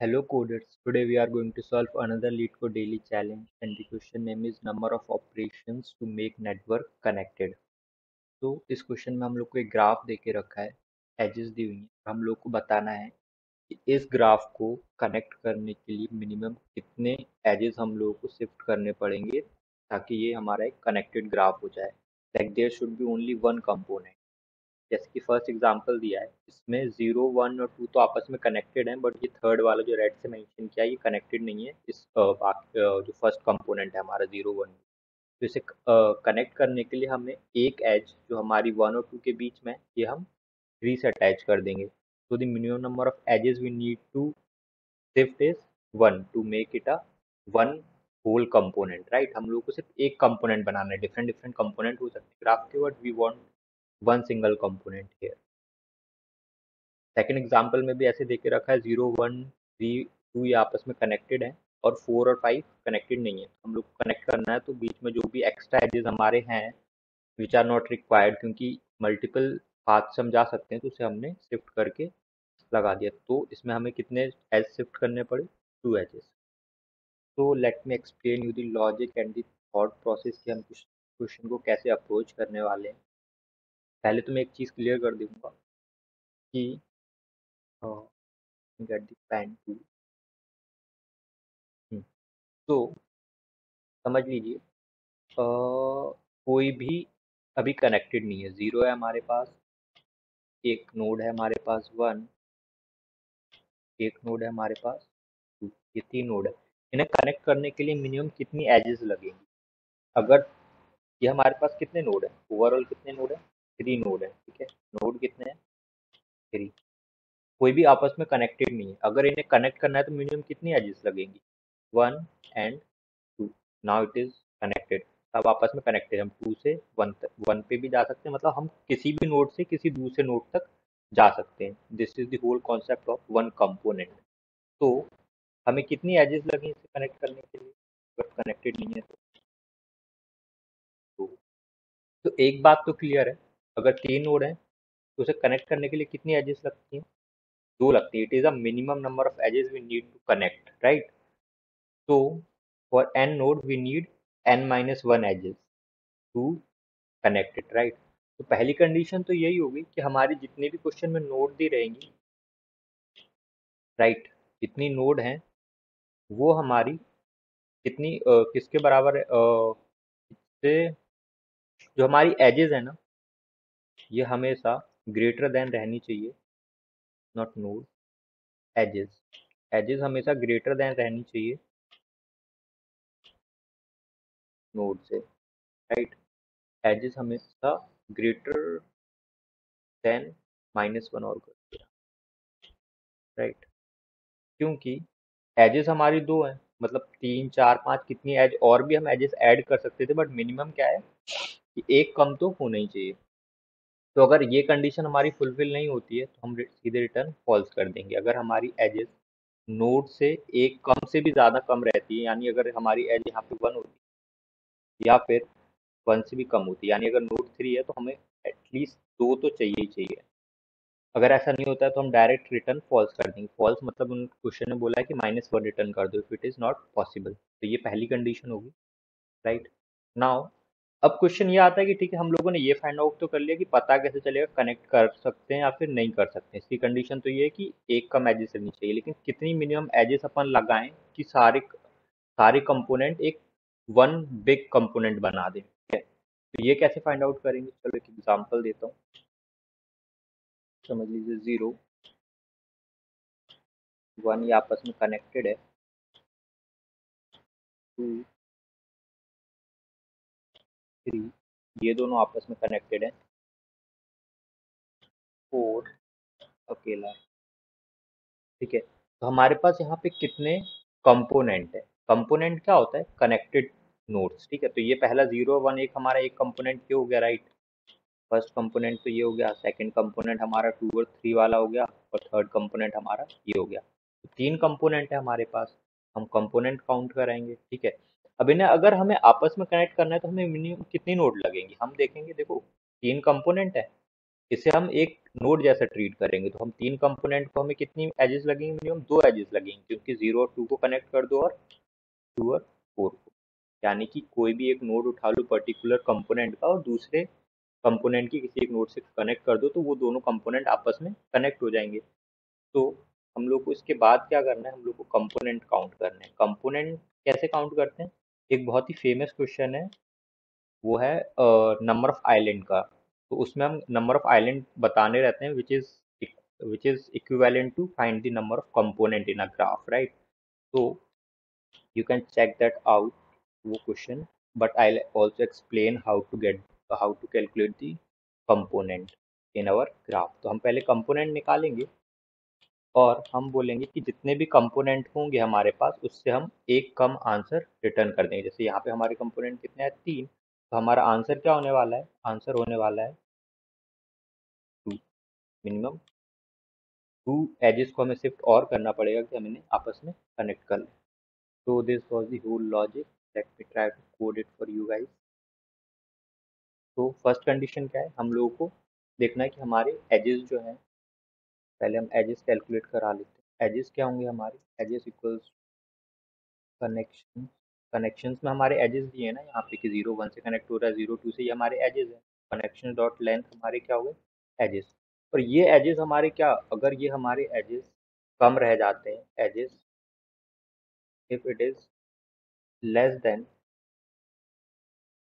Hello coders, today we are going to solve another LeetCode daily challenge and the question name is number of operations to make network connected। तो इस question में हम लोग को एक graph दे के रखा है, एजेस दी हुई हैं, हम लोग को बताना है कि इस ग्राफ को कनेक्ट करने के लिए मिनिमम कितने एजेस हम लोगों को शिफ्ट करने पड़ेंगे ताकि ये हमारा एक कनेक्टेड ग्राफ हो जाए। Like there should be only one component. जैसे कि फर्स्ट एग्जांपल दिया है, इसमें 0 1 और 2 तो आपस में कनेक्टेड हैं, बट ये थर्ड वाला जो रेड से मेंशन किया है ये कनेक्टेड नहीं है इस जो फर्स्ट कंपोनेंट है हमारा 0 1। तो इसे कनेक्ट करने के लिए हमें एक एज जो हमारी 1 और 2 के बीच में है, ये हम 3 से अटैच कर देंगे। तो the minimum number of edges we need to shift is 1 to make it a one whole component, right. हम लोग को सिर्फ एक कंपोनेंट बनाना है, डिफरेंट डिफरेंट कंपोनेंट हो सकते हैं ग्राफ के, but we want one single component here. Second example में भी ऐसे देके रखा है 0 1 3 2 ये आपस में कनेक्टेड है और 4 और 5 कनेक्टेड नहीं है। हम लोग को कनेक्ट करना है तो बीच में जो भी एक्स्ट्रा एजेस हमारे हैं विच आर नॉट रिक्वायर्ड, क्योंकि मल्टीपल पाथ से हम जा सकते हैं, तो उसे हमने शिफ्ट करके लगा दिया। तो इसमें हमें कितने एज शिफ्ट करने पड़े? 2 एजेस। तो let me explain you the logic and the thought process कि हम कुछ क्वेश्चन को कैसे अप्रोच करने वाले हैं। पहले तो मैं एक चीज़ क्लियर कर दूंगा कि गेट द पेन टू। तो समझ लीजिए कोई भी अभी कनेक्टेड नहीं है। जीरो है हमारे पास, एक नोड है हमारे पास 1, एक नोड है हमारे पास 2, ये 3 नोड है। इन्हें कनेक्ट करने के लिए मिनिमम कितनी एजेस लगेंगी? अगर ये हमारे पास कितने नोड है, ओवरऑल कितने नोड है? 3 नोड है, ठीक है। नोड कितने हैं? 3। कोई भी आपस में कनेक्टेड नहीं है, अगर इन्हें कनेक्ट करना है तो मिनिमम कितनी एजेस लगेंगी? 1 and 2। Now it is connected. अब आपस में कनेक्टेड, हम 2 से 1 तक, 1 पे भी जा सकते हैं, मतलब हम किसी भी नोड से किसी दूसरे नोड तक जा सकते हैं। This is the whole concept of one component. तो हमें कितनी एजेस लगी इसे कनेक्ट करने के लिए अगर कनेक्टेड नहीं है तो तो एक बात तो क्लियर है, अगर 3 नोड है तो उसे कनेक्ट करने के लिए कितनी एजेस लगती हैं? 2 लगती है। It is a minimum number of edges we need to connect, right. तो for n node we need n-1 edges to connect it, right। तो पहली कंडीशन तो यही होगी कि हमारे जितने भी क्वेश्चन में नोड दी रहेंगी, राइट, जितनी नोड हैं वो हमारी कितनी किसके बराबर है, से जो हमारी एजेस है ना, ये हमेशा ग्रेटर देन रहनी चाहिए, नॉट नोड, एजेस। एजेस हमेशा ग्रेटर देन रहनी चाहिए नोड से, राइट। एजेस हमेशा ग्रेटर देन -1 और कर दिया, राइट। क्योंकि एजेस हमारी 2 हैं, मतलब 3 4 5 कितनी एज और भी हम एजेस ऐड कर सकते थे, बट मिनिमम क्या है कि एक कम तो होना ही चाहिए। तो अगर ये कंडीशन हमारी फुलफिल नहीं होती है तो हम सीधे रिटर्न फॉल्स कर देंगे। अगर हमारी एजेस नोड से एक कम से भी ज़्यादा कम रहती है, यानी अगर हमारी एज यहाँ पे 1 होती है या फिर 1 से भी कम होती है, यानी अगर नोड 3 है तो हमें एटलीस्ट 2 तो चाहिए ही चाहिए। अगर ऐसा नहीं होता है तो हम डायरेक्ट रिटर्न फॉल्स कर देंगे। फॉल्स मतलब उन क्वेश्चन में बोला है कि -1 रिटर्न कर दो if it is not possible. तो ये पहली कंडीशन होगी, राइट। नाउ अब क्वेश्चन ये आता है कि ठीक है, हम लोगों ने ये फाइंड आउट तो कर लिया कि पता कैसे चलेगा कनेक्ट कर सकते हैं या फिर नहीं कर सकते हैं। इसकी कंडीशन तो ये है कि एक कम एजेस रहनी चाहिए, लेकिन कितनी मिनिमम एजेस अपन लगाएं कि सारे सारे कंपोनेंट एक वन बिग कंपोनेंट बना दें, ठीक है। तो ये कैसे फाइंड आउट करेंगे? चलो एक एग्जांपल देता हूँ। समझ लीजिए 0 1 ये आपस में कनेक्टेड है, 2 3 ये दोनों आपस में कनेक्टेड है, 4 अकेला है, ठीक है। तो हमारे पास यहाँ पे कितने कंपोनेंट है? कंपोनेंट क्या होता है? कनेक्टेड नोड्स, ठीक है। तो ये पहला 0 1 एक हमारा एक कंपोनेंट ये हो गया, राइट। फर्स्ट कंपोनेंट तो ये हो गया, सेकंड कंपोनेंट हमारा 2 और 3 वाला हो गया, और थर्ड कंपोनेंट हमारा ये हो गया। तो 3 कंपोनेंट है हमारे पास, हम कंपोनेंट काउंट कराएंगे, ठीक है। अब इन्हें अगर हमें आपस में कनेक्ट करना है तो हमें मिनिमम कितनी नोड लगेंगी हम देखेंगे। देखो 3 कंपोनेंट है, इसे हम एक नोड जैसा ट्रीट करेंगे। तो हम तीन कंपोनेंट को हमें कितनी एजेस लगेंगी, मिनिमम दो एजेस लगेंगी, क्योंकि 0 और 2 को कनेक्ट कर दो और 2 और 4 को। यानी कि कोई भी एक नोड उठा लो पर्टिकुलर कंपोनेंट का और दूसरे कंपोनेंट की किसी एक नोड से कनेक्ट कर दो, तो वो दोनों कंपोनेंट आपस में कनेक्ट हो जाएंगे। तो हम लोग को इसके बाद क्या करना है, हम लोग को कंपोनेंट काउंट करना है। कंपोनेंट कैसे काउंट करते हैं, एक बहुत ही फेमस क्वेश्चन है, वो है नंबर ऑफ आइलैंड का। तो उसमें हम नंबर ऑफ आइलैंड बताने रहते हैं, which is equivalent to find the number of component in a graph, right. तो you can check that out, वो question, but I'll also explain how to calculate the component in our graph। तो हम पहले component निकालेंगे और हम बोलेंगे कि जितने भी कंपोनेंट होंगे हमारे पास, उससे हम एक कम आंसर रिटर्न कर देंगे। जैसे यहाँ पे हमारे कंपोनेंट कितने हैं, 3। तो हमारा आंसर क्या होने वाला है, आंसर होने वाला है 2। मिनिमम 2 एजेस को हमें शिफ्ट और करना पड़ेगा कि हम इन्हें आपस में कनेक्ट कर लें। तो this was the whole logic, let me try to code it for you guys. तो फर्स्ट कंडीशन क्या है, हम लोगों को देखना है कि हमारे एजेस जो हैं, पहले हम एजेस कैलकुलेट करा लेते हैं। एजेस क्या होंगे हमारे, एजेस इक्वल्स कनेक्शन। कनेक्शंस में हमारे एजेस दिए हैं ना यहाँ पे कि 0 1 से कनेक्ट हो रहा है, 0 2 से, ये हमारे एजेस हैं। कनेक्शन डॉट लेंथ हमारे क्या हो गए, एजेस। और ये एजेस हमारे क्या, अगर ये हमारे एजेस कम रह जाते हैं, edges if it is less than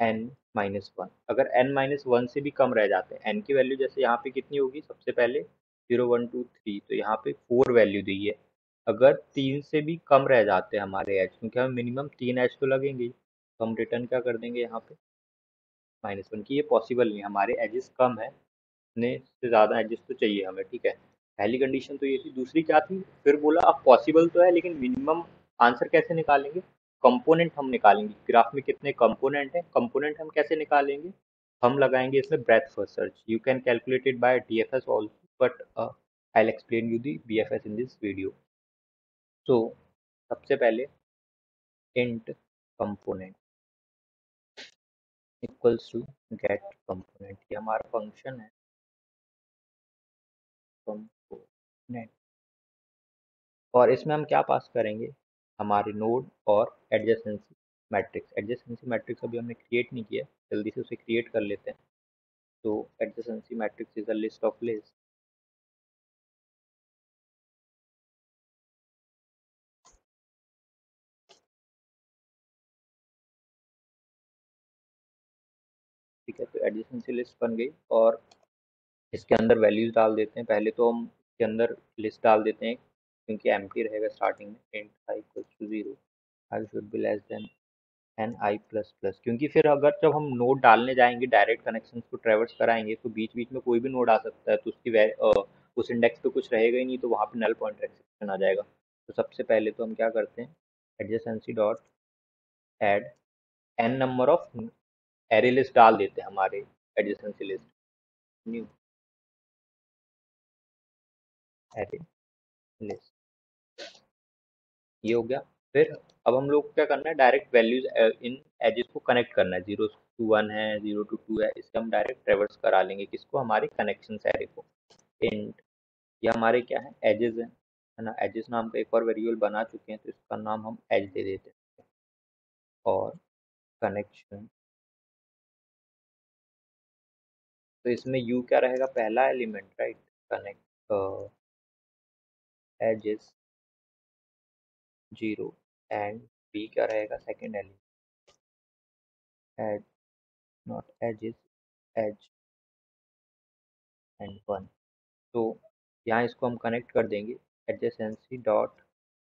n-1, अगर n-1 से भी कम रह जाते हैं, n की वैल्यू जैसे यहाँ पे कितनी होगी, सबसे पहले 0 1 2 3, तो यहाँ पे 4 वैल्यू दी है। अगर 3 से भी कम रह जाते हैं हमारे एज, क्योंकि हमें मिनिमम 3 एज तो लगेंगे ही, तो हम रिटर्न क्या कर देंगे यहाँ पे -1, की ये पॉसिबल नहीं है, हमारे एजेस कम है, इतने से ज़्यादा एजेस तो चाहिए हमें, ठीक है। पहली कंडीशन तो ये थी। दूसरी क्या थी, फिर बोला अब पॉसिबल तो है, लेकिन मिनिमम आंसर कैसे निकालेंगे, कंपोनेंट हम निकालेंगे। ग्राफ में कितने कंपोनेंट हैं, कंपोनेंट हम कैसे निकालेंगे, हम लगाएंगे इसमें breadth first search. You can calculate it by DFS also, but I will explain you the BFS in this video. तो सबसे पहले int component equals to get component, ये हमारा फंक्शन है कंपोनेंट। और इसमें हम क्या पास करेंगे, हमारे नोड और एडजेसेंसी मैट्रिक्स। एडजेसेंसी मैट्रिक्स अभी हमने क्रिएट नहीं किया, जल्दी से उसे क्रिएट कर लेते हैं। तो adjacency matrix is a list of list. ठीक है, तो एडजेसेंसी लिस्ट बन गई और इसके अंदर वैल्यूज डाल देते हैं। पहले तो हम इसके अंदर लिस्ट डाल देते हैं, क्योंकि एम्प्टी रहेगा स्टार्टिंग में। Int i equal to 0, i should be less than n i plus plus, क्योंकि फिर अगर जब हम नोड डालने जाएंगे, डायरेक्ट कनेक्शन को ट्रेवर्स कराएंगे, तो बीच बीच में कोई भी नोड आ सकता है, तो उस इंडेक्स पे कुछ रहेगा ही नहीं, तो वहाँ पे नल पॉइंटर एक्सेप्शन आ जाएगा। तो सबसे पहले तो हम क्या करते हैं, adjacency dot add n number of array list डाल देते हैं हमारे adjacency list, new array list, ये हो गया। फिर अब हम लोग को क्या करना है, डायरेक्ट वैल्यूज इन एजेस को कनेक्ट करना है। 0 to 1 है, 0 to 2 है, इससे हम डायरेक्ट ट्रेवर्स करा लेंगे किसको, हमारे कनेक्शन एरे को। इंट, ये हमारे क्या है, एजेस है ना। एजेस नाम का एक और वेरिएबल बना चुके हैं, तो इसका नाम हम एज दे देते हैं। और कनेक्शन, तो इसमें यू क्या रहेगा, पहला element, right. Connect edges 0 and b क्या रहेगा, second element, edge not edges, edge and 1। तो यहाँ इसको हम कनेक्ट कर देंगे, एडजेसेंसी डॉट,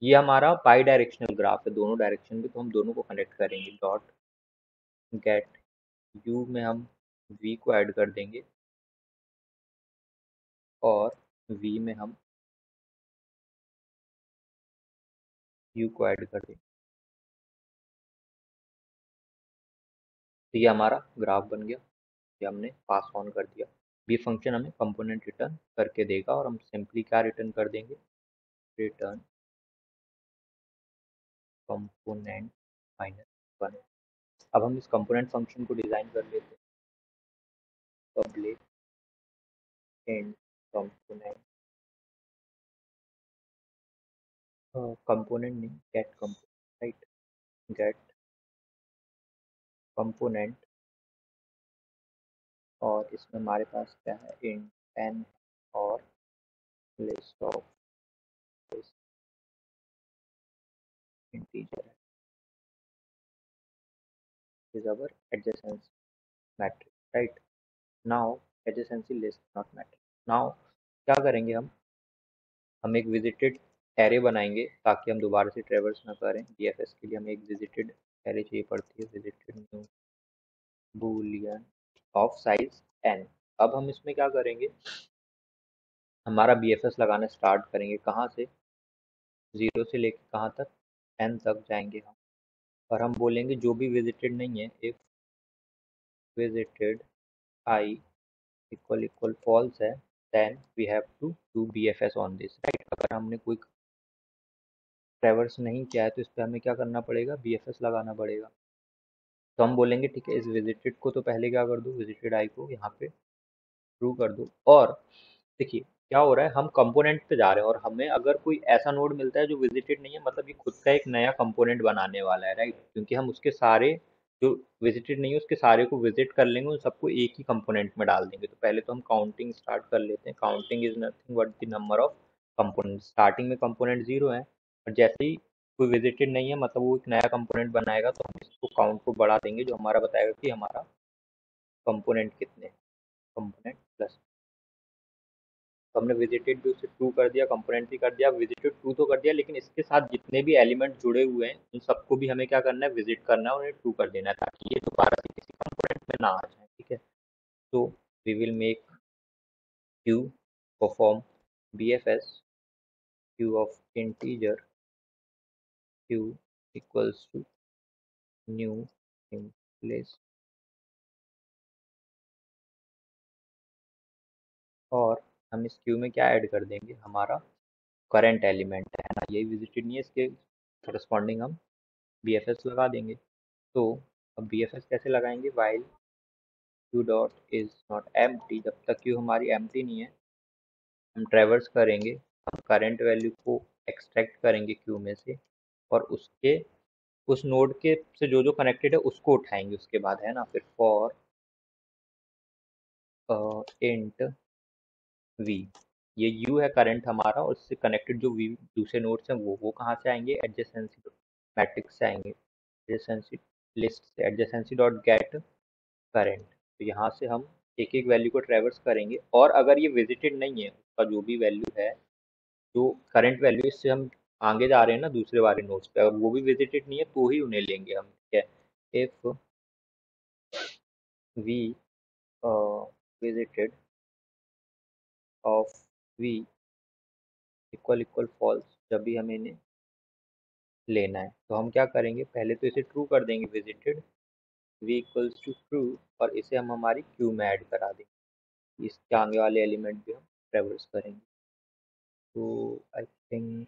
ये हमारा बाई डायरेक्शनल ग्राफ है, दोनों डायरेक्शन में, तो हम दोनों को कनेक्ट करेंगे। डॉट गेट यू में हम वी को ऐड कर देंगे और वी में हम यू को ऐड कर देंगे। तो ये हमारा ग्राफ बन गया, ये हमने पास ऑन कर दिया। बी फंक्शन हमें कंपोनेंट रिटर्न करके देगा और हम सिंपली क्या रिटर्न कर देंगे, रिटर्न कंपोनेंट -1। अब हम इस कंपोनेंट फंक्शन को डिजाइन कर लेते हैं। पब्लिक int component, component नहीं, get component, right? Get component, और इसमें हमारे पास क्या है, int n और list of this integer is our adjacency matrix, right? Now adjacency list not matrix. Now क्या करेंगे, हम एक विजिटेड एरे बनाएंगे ताकि हम दोबारा से ट्रेवर्स ना करें। डीएफएस के लिए हमें एक विजिटेड एरे चाहिए पड़ती है, visited new Boolean of size n। अब हम इसमें क्या करेंगे, हमारा बीएफएस लगाना स्टार्ट करेंगे। कहाँ से, 0 से लेकर कहाँ तक, n तक जाएंगे हम, और हम बोलेंगे जो भी विजिटेड नहीं है, if visited i equal false है, then we have to do BFS on this, right? अगर हमने कोई ट्रेवर्स नहीं किया है तो इस पर हमें क्या करना पड़ेगा, बीएफएस लगाना पड़ेगा। तो हम बोलेंगे ठीक है, इस विजिटेड को तो पहले क्या कर दो, विजिटेड आई को यहाँ पे ट्रू कर दो। और देखिए क्या हो रहा है, हम कंपोनेंट पे जा रहे हैं और हमें अगर कोई ऐसा नोड मिलता है जो विजिटेड नहीं है, मतलब ये खुद का एक नया कंपोनेंट बनाने वाला है, राइट? क्योंकि हम उसके सारे जो विजिटेड नहीं है उसके सारे को विजिट कर लेंगे, उन सबको एक ही कंपोनेंट में डाल देंगे। तो पहले तो हम काउंटिंग स्टार्ट कर लेते हैं। Counting is nothing but the number of component. Starting में कंपोनेंट 0 है, और जैसे ही कोई विजिटेड नहीं है मतलब वो एक नया कंपोनेंट बनाएगा, तो हम इसको काउंट को बढ़ा देंगे, जो हमारा बताएगा कि हमारा कंपोनेंट कितने हैं, कंपोनेंट प्लस। तो हमने विजिटेड भी उसे ट्रू कर दिया, कंपोनेंट भी कर दिया। विजिटेड ट्रू तो कर दिया, लेकिन इसके साथ जितने भी एलिमेंट जुड़े हुए हैं उन सबको भी हमें क्या करना है, विजिट करना है, उन्हें ट्रू कर देना है, ताकि ये दोबारा से किसी कंपोनेंट में ना आ जाए, ठीक है? तो we will make queue perform bfs queue of integer queue equals to new in place, और हम इस क्यू में क्या ऐड कर देंगे, हमारा करंट एलिमेंट है ना, यही विजिटेड नहीं है, इसके करस्पॉन्डिंग हम bfs लगा देंगे। तो अब bfs कैसे लगाएंगे, while Q dot is not empty, जब तक क्यू हमारी एम्प्टी नहीं है हम ट्रेवर्स करेंगे, हम करंट वैल्यू को एक्सट्रैक्ट करेंगे क्यू में से, और उसके उस नोड के से जो जो कनेक्टेड है उसको उठाएंगे उसके बाद, है ना? फिर फॉर इंट वी, ये यू है करंट हमारा, और उससे कनेक्टेड जो वी दूसरे नोड्स हैं वो कहाँ से आएंगे, एडजेसेंसी मैट्रिक्स से आएंगे, एडजेसेंसी लिस्ट से, एडजेसेंसी डॉट गेट करंट। तो यहाँ से हम एक एक वैल्यू को ट्रेवर्स करेंगे, और अगर ये विजिटेड नहीं है उसका जो भी वैल्यू है, जो करंट वैल्यू, इससे हम आगे जा रहे हैं ना दूसरे वाले नोड्स पे, अगर वो भी विजिटेड नहीं है तो ही उन्हें लेंगे हम, ठीक है? If v visited of v equal false, जब भी हमें इन्हें लेना है तो हम क्या करेंगे, पहले तो इसे ट्रू कर देंगे, visited v equals to true, और इसे हम हमारी क्यू में ऐड करा देंगे, इसके आगे वाले एलिमेंट भी हम ट्रेवर्स करेंगे। तो आई थिंक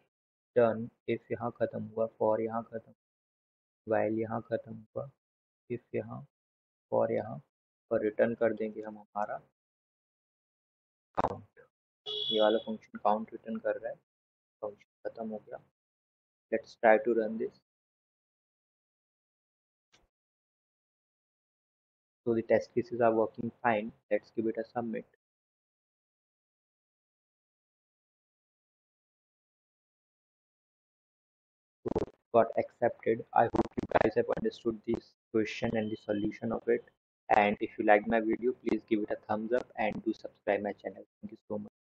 डन। इफ यहाँ ख़त्म हुआ, फॉर यहाँ ख़त्म, वाइल यहाँ ख़त्म हुआ, इफ यहाँ, फॉर यहाँ, और रिटर्न कर देंगे हम हमारा काउंट। ये वाला फंक्शन काउंट रिटर्न कर रहा है, फंक्शन ख़त्म हो गया। Let's try to run this. So the test cases are working fine. Let's give it a submit. Got accepted. I hope you guys have understood this question and the solution of it. And if you liked my video, please give it a thumbs up and do subscribe my channel. Thank you so much.